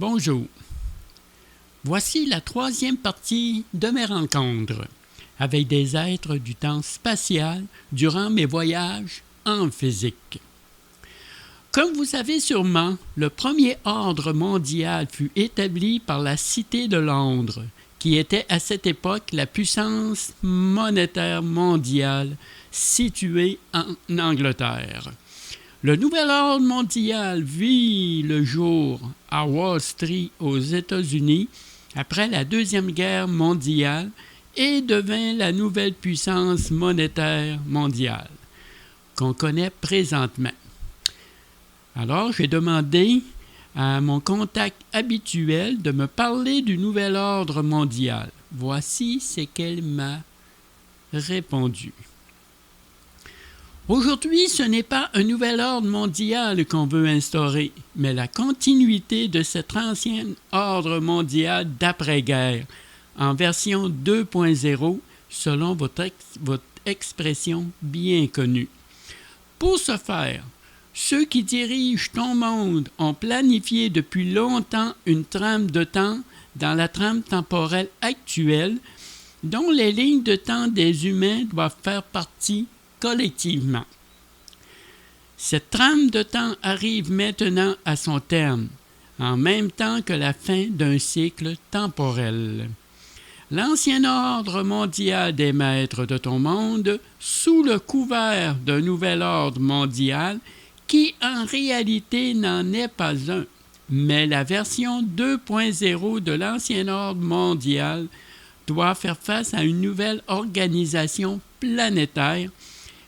Bonjour. Voici la troisième partie de mes rencontres avec des êtres du temps spatial durant mes voyages en physique. Comme vous savez sûrement, le premier ordre mondial fut établi par la Cité de Londres, qui était à cette époque la puissance monétaire mondiale située en Angleterre. Le nouvel ordre mondial vit le jour à Wall Street aux États-Unis après la Deuxième Guerre mondiale et devint la nouvelle puissance monétaire mondiale qu'on connaît présentement. Alors, j'ai demandé à mon contact habituel de me parler du nouvel ordre mondial. Voici ce qu'elle m'a répondu. Aujourd'hui, ce n'est pas un nouvel ordre mondial qu'on veut instaurer, mais la continuité de cet ancien ordre mondial d'après-guerre, en version 2.0, selon votre expression bien connue. Pour ce faire, ceux qui dirigent ton monde ont planifié depuis longtemps une trame de temps dans la trame temporelle actuelle, dont les lignes de temps des humains doivent faire partie collectivement. Cette trame de temps arrive maintenant à son terme, en même temps que la fin d'un cycle temporel. L'ancien ordre mondial des maîtres de ton monde, sous le couvert d'un nouvel ordre mondial, qui en réalité n'en est pas un, mais la version 2.0 de l'ancien ordre mondial doit faire face à une nouvelle organisation planétaire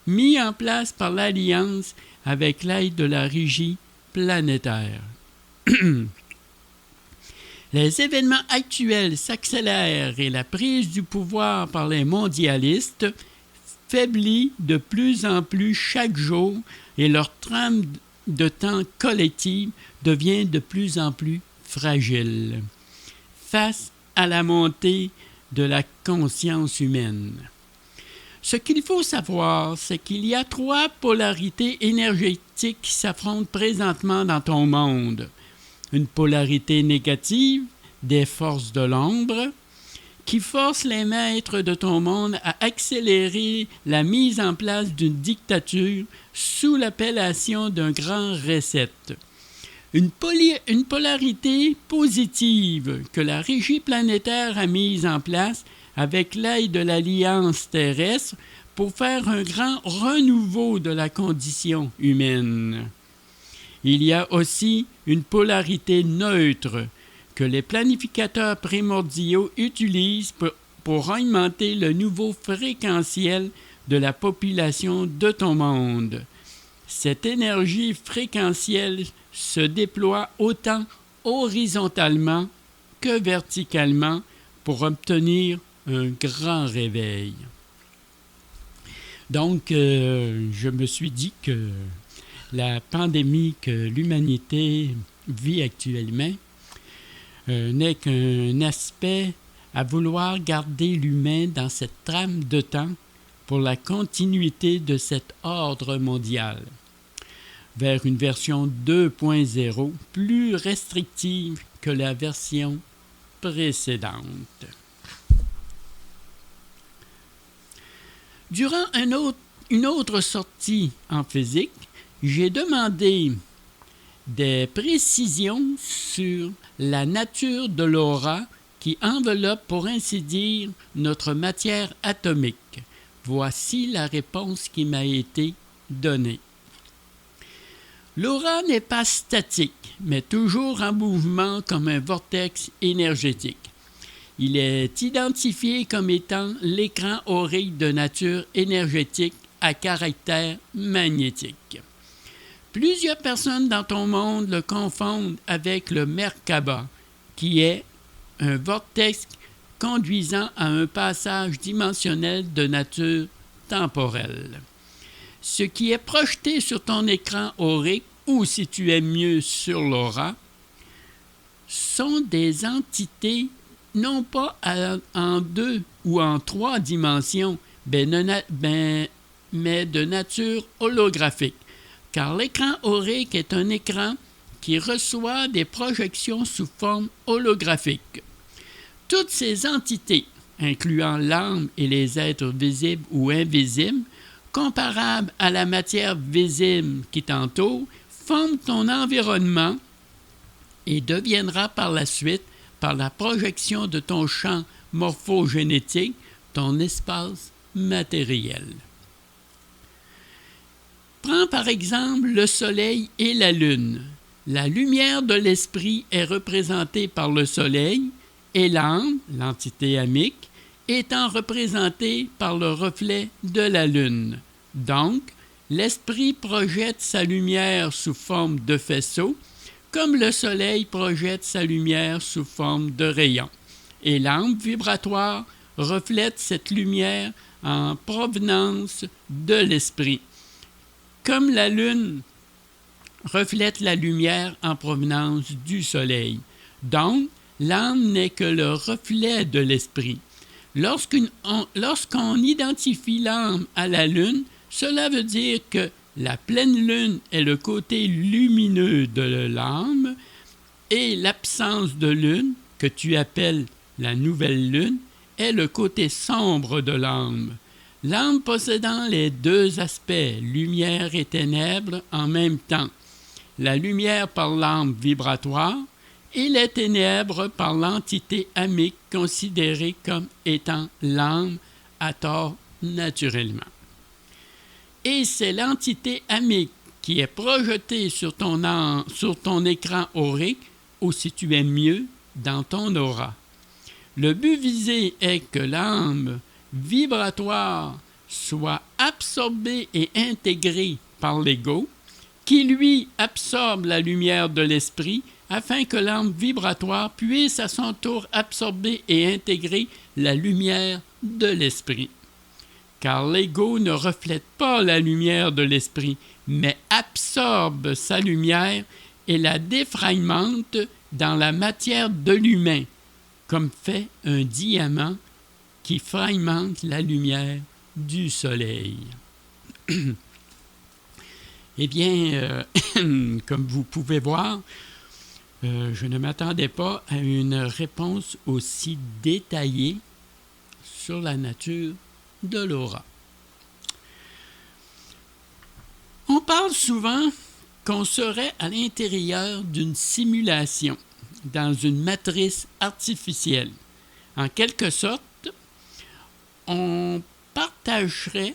mise en place par l'Alliance avec l'aide de la Régie planétaire. Les événements actuels s'accélèrent et la prise du pouvoir par les mondialistes faiblit de plus en plus chaque jour et leur trame de temps collective devient de plus en plus fragile face à la montée de la conscience humaine. Ce qu'il faut savoir, c'est qu'il y a 3 polarités énergétiques qui s'affrontent présentement dans ton monde. Une polarité négative, des forces de l'ombre, qui force les maîtres de ton monde à accélérer la mise en place d'une dictature sous l'appellation d'un grand reset. Une polarité positive que la Régie planétaire a mise en place avec l'aide de l'Alliance terrestre pour faire un grand renouveau de la condition humaine. Il y a aussi une polarité neutre que les planificateurs primordiaux utilisent pour augmenter le niveau fréquentiel de la population de ton monde. Cette énergie fréquentielle se déploie autant horizontalement que verticalement pour obtenir un grand réveil. Donc, je me suis dit que la pandémie que l'humanité vit actuellement n'est qu'un aspect à vouloir garder l'humain dans cette trame de temps pour la continuité de cet ordre mondial, vers une version 2.0 plus restrictive que la version précédente. Durant une autre sortie en physique, j'ai demandé des précisions sur la nature de l'aura qui enveloppe, pour ainsi dire, notre matière atomique. Voici la réponse qui m'a été donnée. L'aura n'est pas statique, mais toujours en mouvement comme un vortex énergétique. Il est identifié comme étant l'écran aurique de nature énergétique à caractère magnétique. Plusieurs personnes dans ton monde le confondent avec le Merkaba, qui est un vortex conduisant à un passage dimensionnel de nature temporelle. Ce qui est projeté sur ton écran aurique, ou si tu es mieux sur l'aura, sont des entités non pas en 2 ou en 3 dimensions, mais de nature holographique, car l'écran aurique est un écran qui reçoit des projections sous forme holographique. Toutes ces entités, incluant l'âme et les êtres visibles ou invisibles, comparables à la matière visible qui t'entoure, forment ton environnement et deviendra par la suite, par la projection de ton champ morphogénétique, ton espace matériel. Prends par exemple le Soleil et la Lune. La lumière de l'esprit est représentée par le Soleil et l'âme, l'entité amique, étant représentée par le reflet de la Lune. Donc, l'esprit projette sa lumière sous forme de faisceau, comme le Soleil projette sa lumière sous forme de rayon. Et l'âme vibratoire reflète cette lumière en provenance de l'esprit. Comme la Lune reflète la lumière en provenance du Soleil. Donc, l'âme n'est que le reflet de l'esprit. Lorsqu'on identifie l'âme à la Lune, cela veut dire que la pleine Lune est le côté lumineux de l'âme et l'absence de Lune, que tu appelles la nouvelle Lune, est le côté sombre de l'âme. L'âme possédant les deux aspects, lumière et ténèbres, en même temps. La lumière par l'âme vibratoire et les ténèbres par l'entité amique considérée comme étant l'âme à tort naturellement. Et c'est l'entité amique qui est projetée sur ton écran aurique, ou si tu es mieux, dans ton aura. Le but visé est que l'âme vibratoire soit absorbée et intégrée par l'ego, qui lui absorbe la lumière de l'esprit afin que l'âme vibratoire puisse à son tour absorber et intégrer la lumière de l'esprit. Car l'ego ne reflète pas la lumière de l'esprit, mais absorbe sa lumière et la défragmente dans la matière de l'humain, comme fait un diamant qui fragmente la lumière du soleil. Eh bien, comme vous pouvez voir, je ne m'attendais pas à une réponse aussi détaillée sur la nature de l'aura. On parle souvent qu'on serait à l'intérieur d'une simulation, dans une matrice artificielle. En quelque sorte, on partagerait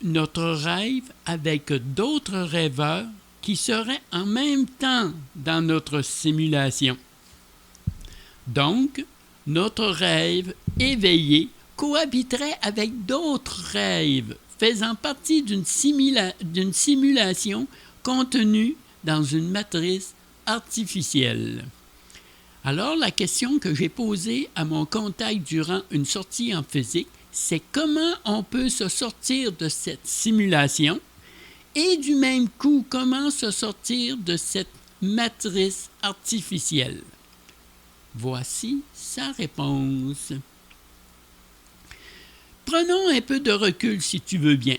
notre rêve avec d'autres rêveurs qui seraient en même temps dans notre simulation. Donc, notre rêve éveillé cohabiterait avec d'autres rêves faisant partie d'une simulation contenue dans une matrice artificielle. Alors, la question que j'ai posée à mon contact durant une sortie en physique, c'est comment on peut se sortir de cette simulation et du même coup, comment se sortir de cette matrice artificielle. Voici sa réponse. Prenons un peu de recul si tu veux bien.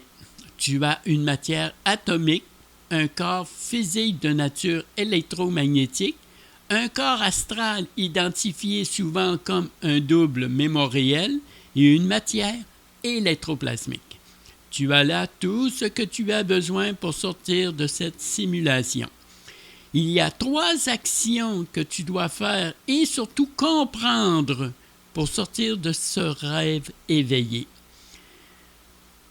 Tu as une matière atomique, un corps physique de nature électromagnétique, un corps astral identifié souvent comme un double mémoriel et une matière électroplasmique. Tu as là tout ce que tu as besoin pour sortir de cette simulation. Il y a 3 actions que tu dois faire et surtout comprendre pour sortir de ce rêve éveillé.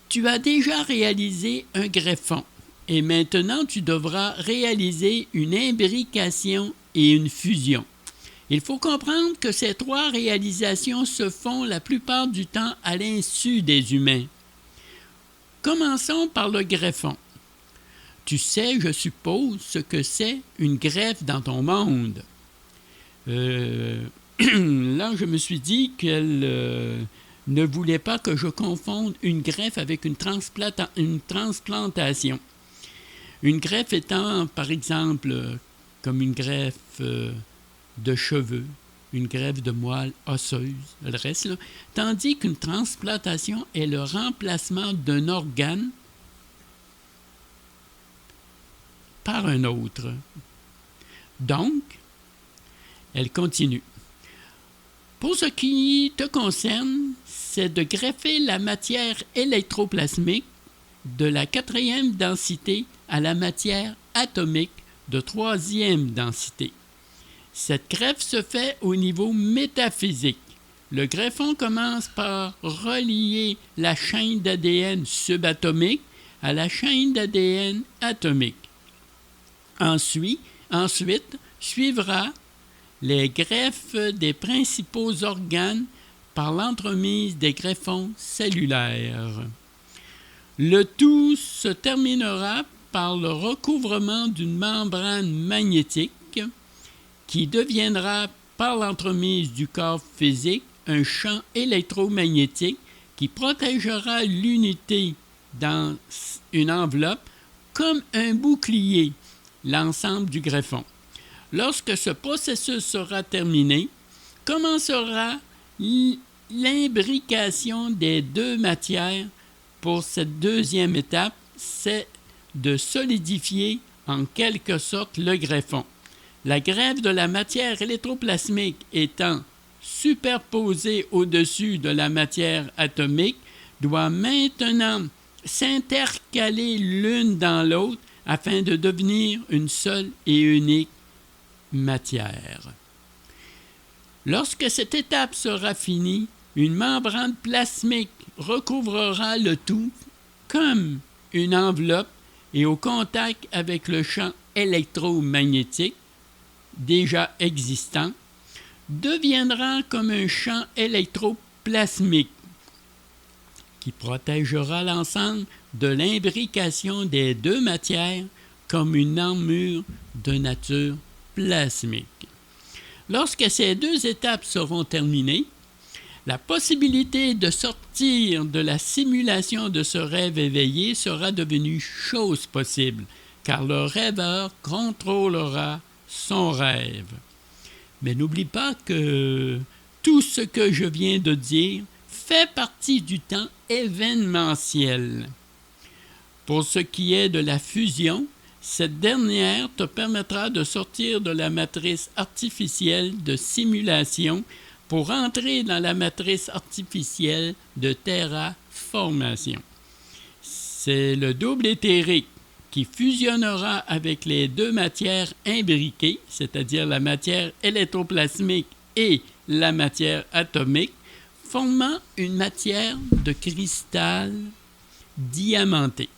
Tu as déjà réalisé un greffon et maintenant tu devras réaliser une imbrication et une fusion. Il faut comprendre que ces 3 réalisations se font la plupart du temps à l'insu des humains. Commençons par le greffon. Tu sais, je suppose, ce que c'est une greffe dans ton monde. Là, je me suis dit qu'elle ne voulait pas que je confonde une greffe avec une transplantation. Une greffe étant, par exemple, comme une greffe de cheveux, une greffe de moelle osseuse, le reste, là. Tandis qu'une transplantation est le remplacement d'un organe par un autre. Donc, elle continue. Pour ce qui te concerne, c'est de greffer la matière électroplasmique de la 4e densité à la matière atomique de 3e densité. Cette greffe se fait au niveau métaphysique. Le greffon commence par relier la chaîne d'ADN subatomique à la chaîne d'ADN atomique. Ensuite suivra les greffes des principaux organes par l'entremise des greffons cellulaires. Le tout se terminera par le recouvrement d'une membrane magnétique qui deviendra, par l'entremise du corps physique, un champ électromagnétique qui protégera l'unité dans une enveloppe comme un bouclier, l'ensemble du greffon. Lorsque ce processus sera terminé, commencera l'imbrication des deux matières. Pour cette deuxième étape, c'est de solidifier en quelque sorte le greffon. La greffe de la matière électroplasmique étant superposée au-dessus de la matière atomique doit maintenant s'intercaler l'une dans l'autre afin de devenir une seule et unique matière. Lorsque cette étape sera finie, une membrane plasmique recouvrera le tout comme une enveloppe et au contact avec le champ électromagnétique déjà existant, deviendra comme un champ électroplasmique qui protégera l'ensemble de l'imbrication des deux matières comme une armure de nature plasmique. Lorsque ces deux étapes seront terminées, la possibilité de sortir de la simulation de ce rêve éveillé sera devenue chose possible, car le rêveur contrôlera son rêve. Mais n'oublie pas que tout ce que je viens de dire fait partie du temps événementiel. Pour ce qui est de la fusion, cette dernière te permettra de sortir de la matrice artificielle de simulation pour entrer dans la matrice artificielle de terraformation. C'est le double éthérique qui fusionnera avec les deux matières imbriquées, c'est-à-dire la matière électroplasmique et la matière atomique, formant une matière de cristal diamanté.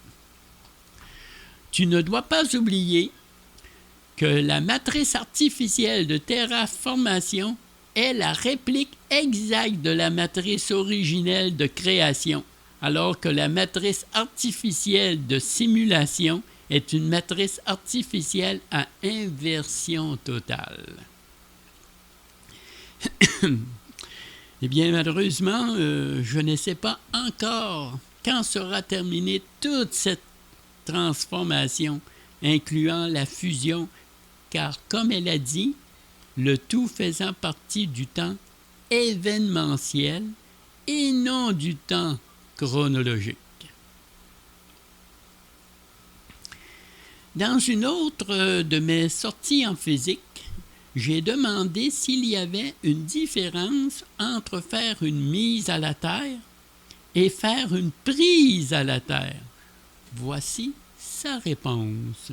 Tu ne dois pas oublier que la matrice artificielle de terraformation est la réplique exacte de la matrice originelle de création, alors que la matrice artificielle de simulation est une matrice artificielle à inversion totale. Eh bien, malheureusement, je ne sais pas encore quand sera terminée toute cette transformation, incluant la fusion, car comme elle a dit, le tout faisant partie du temps événementiel et non du temps chronologique. Dans une autre de mes sorties en physique, j'ai demandé s'il y avait une différence entre faire une mise à la Terre et faire une prise à la Terre. Voici sa réponse.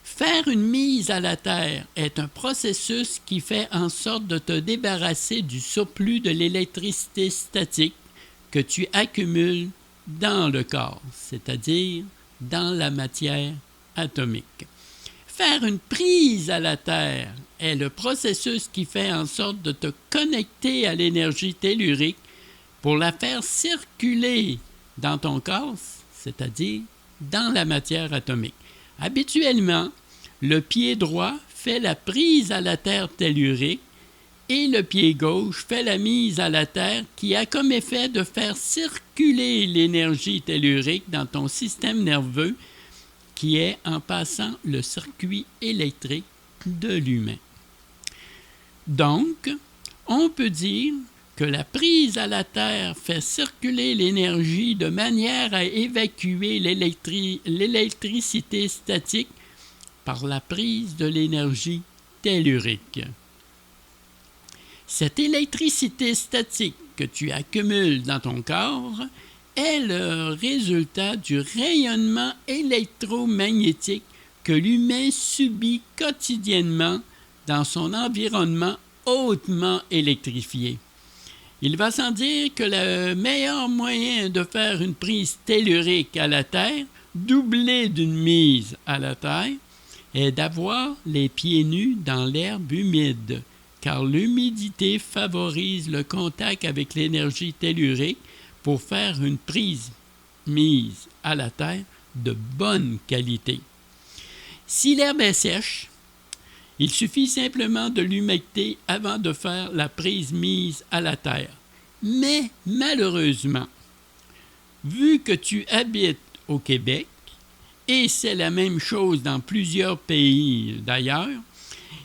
Faire une mise à la Terre est un processus qui fait en sorte de te débarrasser du surplus de l'électricité statique que tu accumules dans le corps, c'est-à-dire dans la matière atomique. Faire une prise à la Terre est le processus qui fait en sorte de te connecter à l'énergie tellurique pour la faire circuler dans ton corps, c'est-à-dire dans la matière atomique. Habituellement, le pied droit fait la prise à la Terre tellurique et le pied gauche fait la mise à la Terre qui a comme effet de faire circuler l'énergie tellurique dans ton système nerveux qui est en passant le circuit électrique de l'humain. Donc, on peut dire que la prise à la Terre fait circuler l'énergie de manière à évacuer l'électricité statique par la prise de l'énergie tellurique. Cette électricité statique que tu accumules dans ton corps est le résultat du rayonnement électromagnétique que l'humain subit quotidiennement dans son environnement hautement électrifié. Il va sans dire que le meilleur moyen de faire une prise tellurique à la Terre, doublée d'une mise à la Terre, est d'avoir les pieds nus dans l'herbe humide, car l'humidité favorise le contact avec l'énergie tellurique pour faire une mise à la terre de bonne qualité. Si l'herbe est sèche, il suffit simplement de l'humecter avant de faire la mise à la terre. Mais malheureusement, vu que tu habites au Québec, et c'est la même chose dans plusieurs pays d'ailleurs,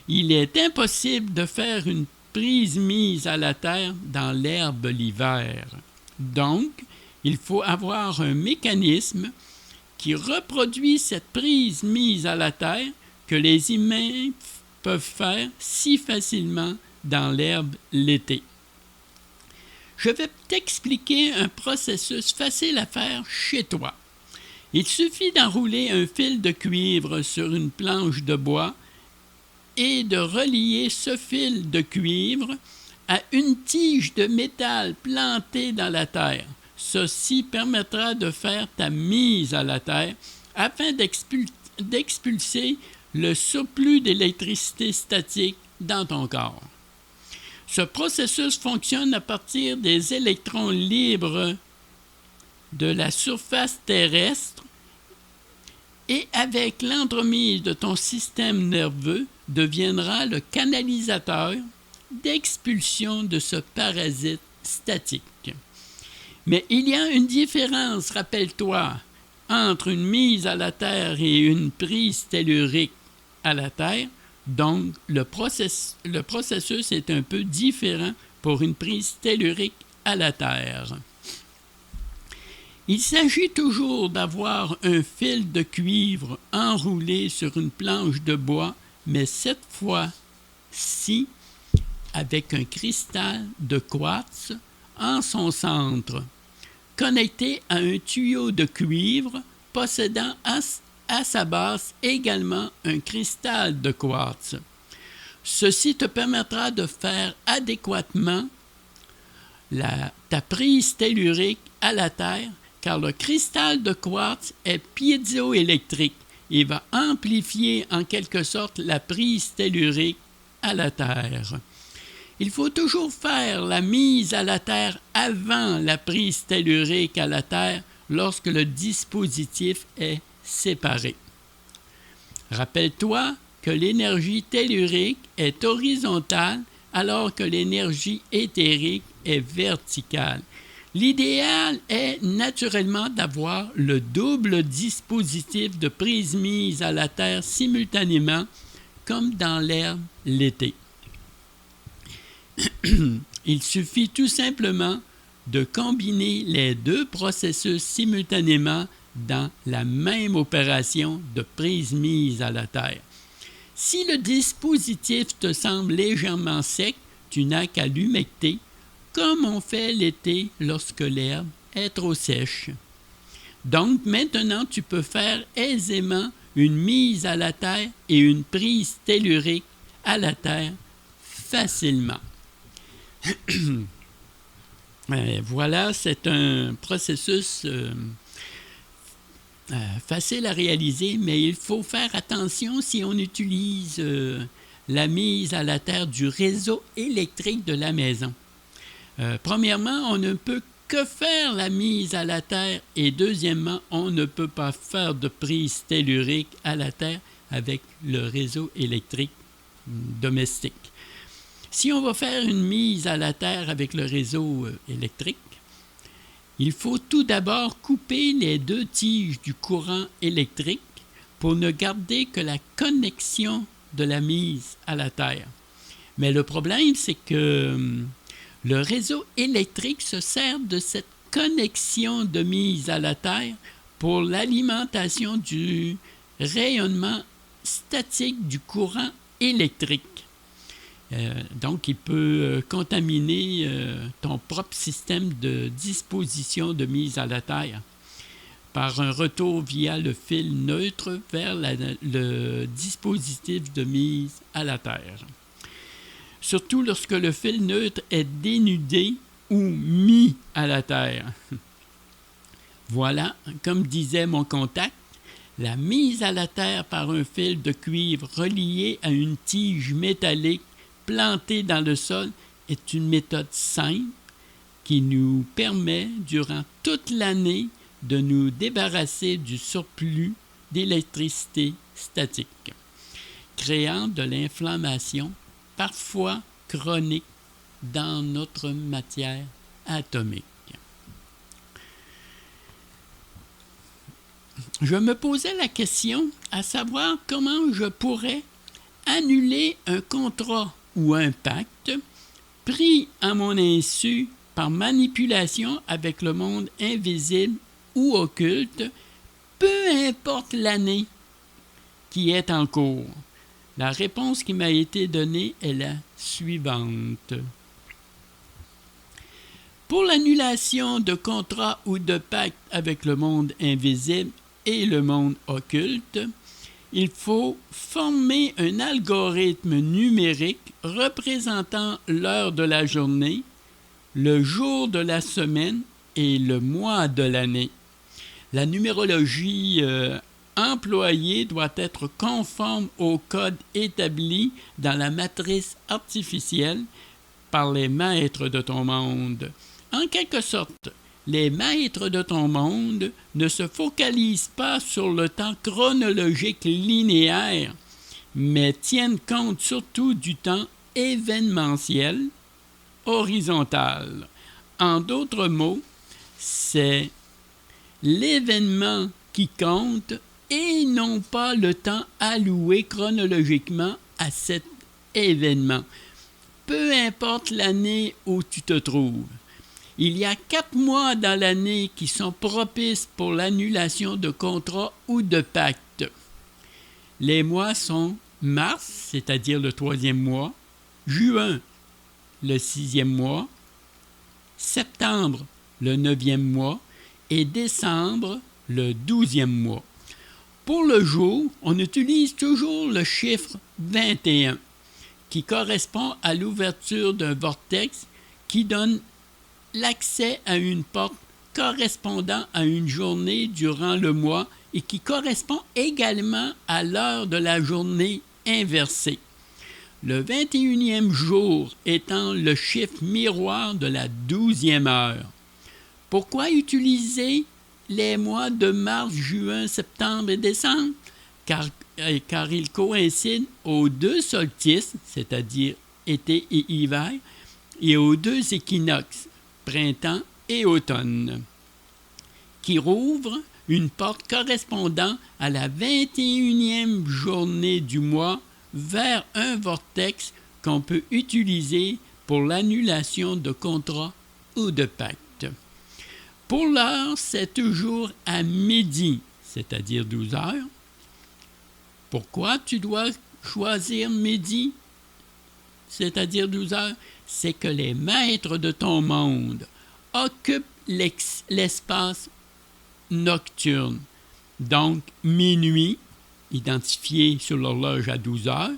il est impossible de faire une mise à la terre dans l'herbe l'hiver. Donc, il faut avoir un mécanisme qui reproduit cette mise à la terre que les humains peuvent faire si facilement dans l'herbe l'été. Je vais t'expliquer un processus facile à faire chez toi. Il suffit d'enrouler un fil de cuivre sur une planche de bois et de relier ce fil de cuivre à une tige de métal plantée dans la terre. Ceci permettra de faire ta mise à la terre afin d'expulser le surplus d'électricité statique dans ton corps. Ce processus fonctionne à partir des électrons libres de la surface terrestre et avec l'entremise de ton système nerveux deviendra le canalisateur d'expulsion de ce parasite statique. Mais il y a une différence, rappelle-toi, entre une mise à la terre et une prise tellurique à la terre. Donc, le processus est un peu différent pour une prise tellurique à la terre. Il s'agit toujours d'avoir un fil de cuivre enroulé sur une planche de bois, mais cette fois-ci avec un cristal de quartz en son centre, connecté à un tuyau de cuivre possédant à sa base également un cristal de quartz. Ceci te permettra de faire adéquatement ta prise tellurique à la terre, car le cristal de quartz est piézoélectrique et va amplifier en quelque sorte la prise tellurique à la terre. Il faut toujours faire la mise à la terre avant la prise tellurique à la terre lorsque le dispositif est séparé. Rappelle-toi que l'énergie tellurique est horizontale alors que l'énergie éthérique est verticale. L'idéal est naturellement d'avoir le double dispositif de mise à la terre simultanément, comme dans l'herbe l'été. Il suffit tout simplement de combiner les deux processus simultanément dans la même opération de mise à la terre. Si le dispositif te semble légèrement sec, tu n'as qu'à l'humecter, comme on fait l'été lorsque l'herbe est trop sèche. Donc maintenant, tu peux faire aisément une mise à la terre et une prise tellurique à la terre facilement. Voilà, c'est un processus facile à réaliser, mais il faut faire attention si on utilise la mise à la terre du réseau électrique de la maison. Premièrement, on ne peut que faire la mise à la terre et deuxièmement, on ne peut pas faire de prise tellurique à la terre avec le réseau électrique domestique. Si on va faire une mise à la terre avec le réseau électrique, il faut tout d'abord couper les deux tiges du courant électrique pour ne garder que la connexion de la mise à la terre. Mais le problème, c'est que le réseau électrique se sert de cette connexion de mise à la terre pour l'alimentation du rayonnement statique du courant électrique. Donc, il peut contaminer ton propre système de disposition de mise à la terre par un retour via le fil neutre vers le dispositif de mise à la terre. Surtout lorsque le fil neutre est dénudé ou mis à la terre. Voilà, comme disait mon contact, la mise à la terre par un fil de cuivre relié à une tige métallique plantée dans le sol est une méthode simple qui nous permet, durant toute l'année, de nous débarrasser du surplus d'électricité statique, créant de l'inflammation, parfois chronique, dans notre matière atomique. Je me posais la question à savoir comment je pourrais annuler un contrat ou un pacte pris à mon insu par manipulation avec le monde invisible ou occulte, peu importe l'année qui est en cours. La réponse qui m'a été donnée est la suivante. Pour l'annulation de contrats ou de pactes avec le monde invisible et le monde occulte, il faut former un algorithme numérique représentant l'heure de la journée, le jour de la semaine et le mois de l'année. La numérologie employée doit être conforme au code établi dans la matrice artificielle par les maîtres de ton monde. En quelque sorte, les maîtres de ton monde ne se focalisent pas sur le temps chronologique linéaire, mais tiennent compte surtout du temps événementiel, horizontal. En d'autres mots, c'est l'événement qui compte et non pas le temps alloué chronologiquement à cet événement. Peu importe l'année où tu te trouves. Il y a 4 mois dans l'année qui sont propices pour l'annulation de contrats ou de pactes. Les mois sont mars, c'est-à-dire le 3e mois, juin, le 6e mois, septembre, le 9e mois, et décembre, le 12e mois. Pour le jour, on utilise toujours le chiffre 21, qui correspond à l'ouverture d'un vortex qui donne l'accès à une porte correspondant à une journée durant le mois et qui correspond également à l'heure de la journée inversée. Le 21e jour étant le chiffre miroir de la 12e heure. Pourquoi utiliser les mois de mars, juin, septembre et décembre? Car ils coïncident aux 2 solstices, c'est-à-dire été et hiver, et aux 2 équinoxes, printemps et automne, qui rouvrent une porte correspondant à la 21e journée du mois vers un vortex qu'on peut utiliser pour l'annulation de contrats ou de pactes. Pour l'heure, c'est toujours à midi, c'est-à-dire 12 heures. Pourquoi tu dois choisir midi, c'est-à-dire 12 heures? C'est que les maîtres de ton monde occupent l'espace nocturne. Donc, minuit, identifié sur l'horloge à 12 heures,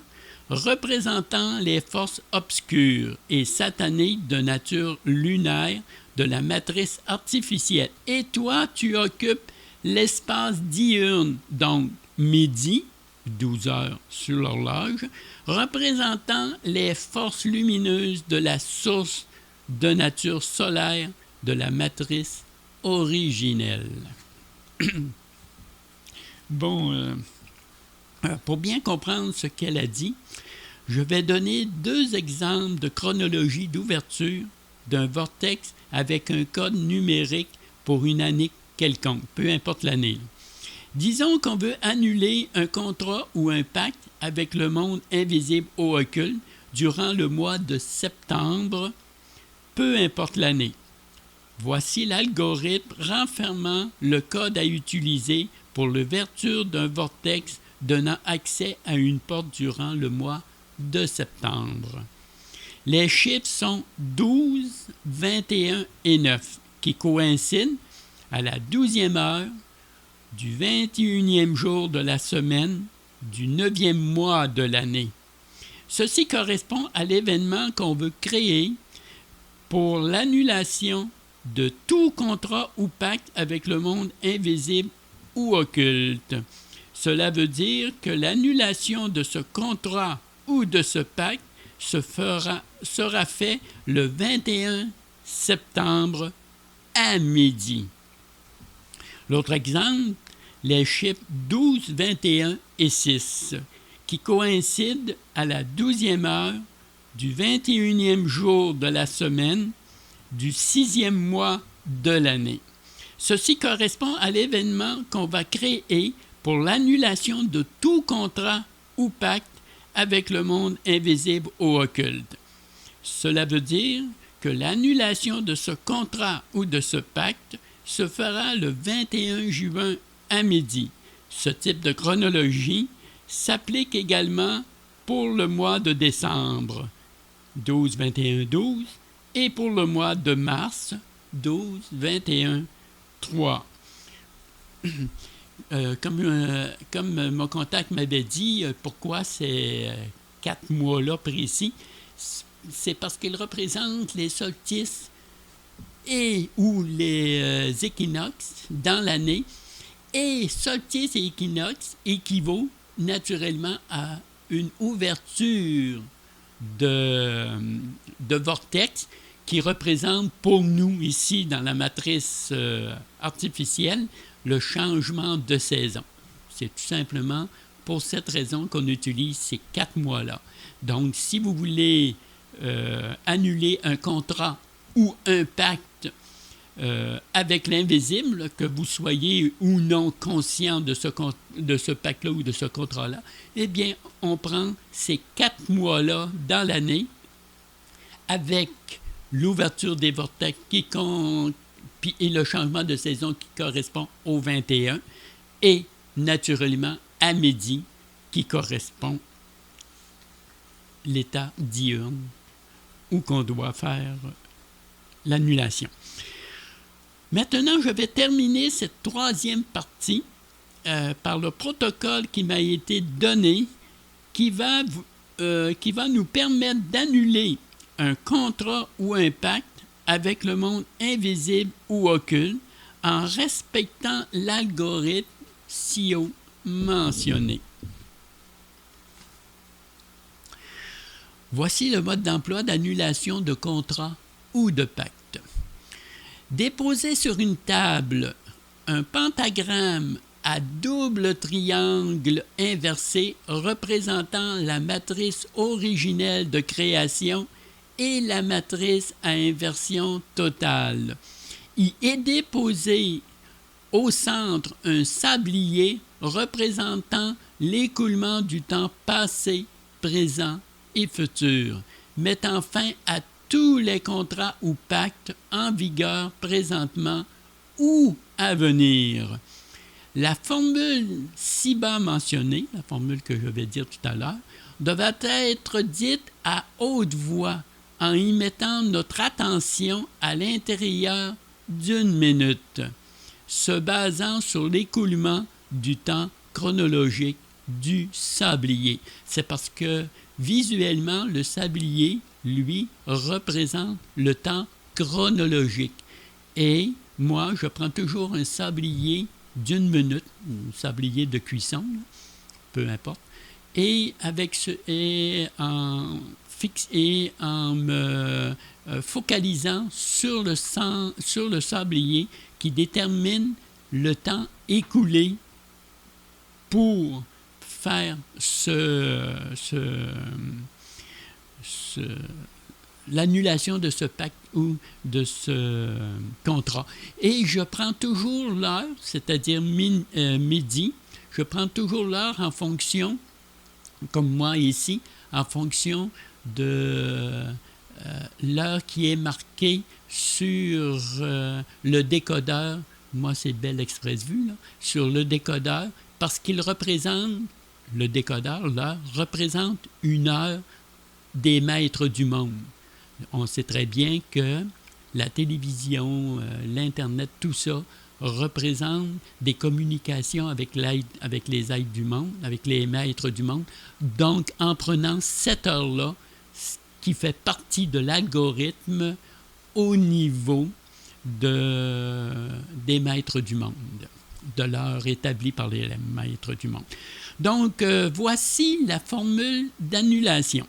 représentant les forces obscures et sataniques de nature lunaire de la matrice artificielle. Et toi, tu occupes l'espace diurne, donc midi, 12 heures sur l'horloge, représentant les forces lumineuses de la source de nature solaire de la matrice originelle. Bon, pour bien comprendre ce qu'elle a dit, je vais donner 2 exemples de chronologie d'ouverture d'un vortex avec un code numérique pour une année quelconque, peu importe l'année. Disons qu'on veut annuler un contrat ou un pacte avec le monde invisible ou occulte durant le mois de septembre, peu importe l'année. Voici l'algorithme renfermant le code à utiliser pour l'ouverture d'un vortex donnant accès à une porte durant le mois de septembre. Les chiffres sont 12, 21 et 9 qui coïncident à la 12e heure du 21e jour de la semaine du 9e mois de l'année. Ceci correspond à l'événement qu'on veut créer pour l'annulation de tout contrat ou pacte avec le monde invisible ou occulte. Cela veut dire que l'annulation de ce contrat ou de ce pacte sera fait le 21 septembre à midi. L'autre exemple, les chiffres 12, 21 et 6 qui coïncident à la 12e heure du 21e jour de la semaine du 6e mois de l'année. Ceci correspond à l'événement qu'on va créer pour l'annulation de tout contrat ou pacte avec le monde invisible ou occulte. Cela veut dire que l'annulation de ce contrat ou de ce pacte se fera le 21 juin à midi. Ce type de chronologie s'applique également pour le mois de décembre, 12, 21, 12, et pour le mois de mars, 12, 21, 3. Comme mon contact m'avait dit, pourquoi ces 4 mois-là précis, c'est parce qu'ils représentent les solstices et ou les équinoxes dans l'année. Et solstice et équinoxe équivaut naturellement à une ouverture de vortex qui représente pour nous ici dans la matrice artificielle le changement de saison. C'est tout simplement pour cette raison qu'on utilise ces 4 mois-là. Donc, si vous voulez annuler un contrat ou un pacte avec l'invisible, que vous soyez ou non conscient de ce pacte-là ou de ce contrat-là, eh bien, on prend ces 4 mois-là dans l'année avec l'ouverture des vortex et le changement de saison qui correspond au 21 et naturellement à midi qui correspond l'état diurne où qu'on doit faire l'annulation. Maintenant, je vais terminer cette 3e partie par le protocole qui m'a été donné qui va nous permettre d'annuler un contrat ou un pacte avec le monde invisible ou occulte en respectant l'algorithme ci-haut mentionné. Voici le mode d'emploi d'annulation de contrat ou de pacte. Déposez sur une table un pentagramme à double triangle inversé représentant la matrice originelle de création et la matrice à inversion totale. Y est déposé au centre un sablier représentant l'écoulement du temps passé, présent et futur, mettant fin à tous les contrats ou pactes en vigueur présentement ou à venir. La formule ci-bas mentionnée, la formule que je vais dire tout à l'heure, devra être dite à haute voix en y mettant notre attention à l'intérieur d'1 minute, se basant sur l'écoulement du temps chronologique du sablier. C'est parce que visuellement, le sablier, lui, représente le temps chronologique. Et moi, je prends toujours un sablier d'1 minute, un sablier de cuisson, peu importe, et en me focalisant sur le sablier qui détermine le temps écoulé pour faire l'annulation de ce pacte ou de ce contrat. Et je prends toujours l'heure, c'est-à-dire midi, je prends toujours l'heure en fonction, comme moi ici, en fonction de l'heure qui est marquée sur le décodeur. Moi, c'est Bell Express Vue, là, sur le décodeur, parce qu'il représente le décodeur, l'heure, représente une heure des maîtres du monde. On sait très bien que la télévision, l'Internet, tout ça représente des communications avec les êtres du monde, avec les maîtres du monde. Donc, en prenant cette heure-là, ce qui fait partie de l'algorithme au niveau des maîtres du monde, de l'heure établie par les maîtres du monde. Donc, voici la formule d'annulation.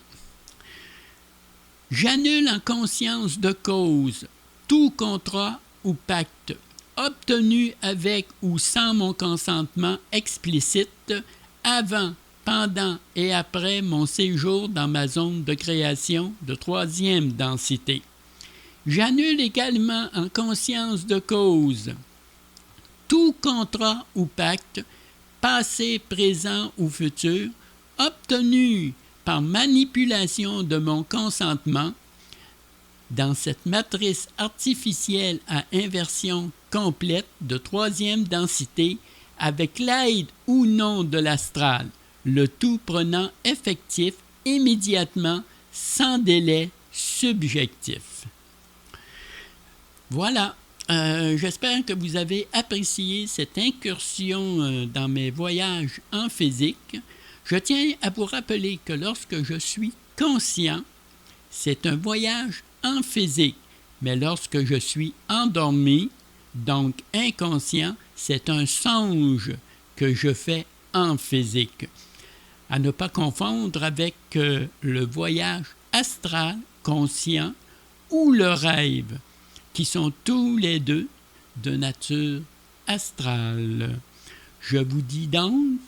J'annule en conscience de cause tout contrat ou pacte obtenu avec ou sans mon consentement explicite avant, pendant et après mon séjour dans ma zone de création de troisième densité. J'annule également en conscience de cause tout contrat ou pacte, passé, présent ou futur, obtenu par manipulation de mon consentement dans cette matrice artificielle à inversion complète de troisième densité avec l'aide ou non de l'astral, le tout prenant effectif immédiatement sans délai subjectif. Voilà, j'espère que vous avez apprécié cette incursion dans mes voyages en physique. Je tiens à vous rappeler que lorsque je suis conscient, c'est un voyage en physique, mais lorsque je suis endormi, donc inconscient, c'est un songe que je fais en physique. À ne pas confondre avec le voyage astral, conscient, ou le rêve, qui sont tous les deux de nature astrale. Je vous dis donc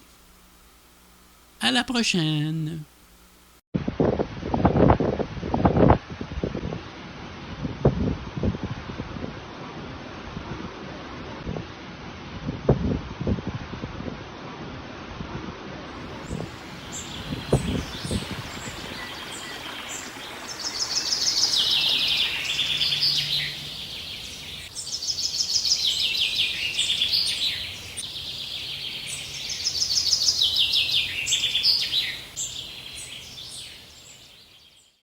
à la prochaine.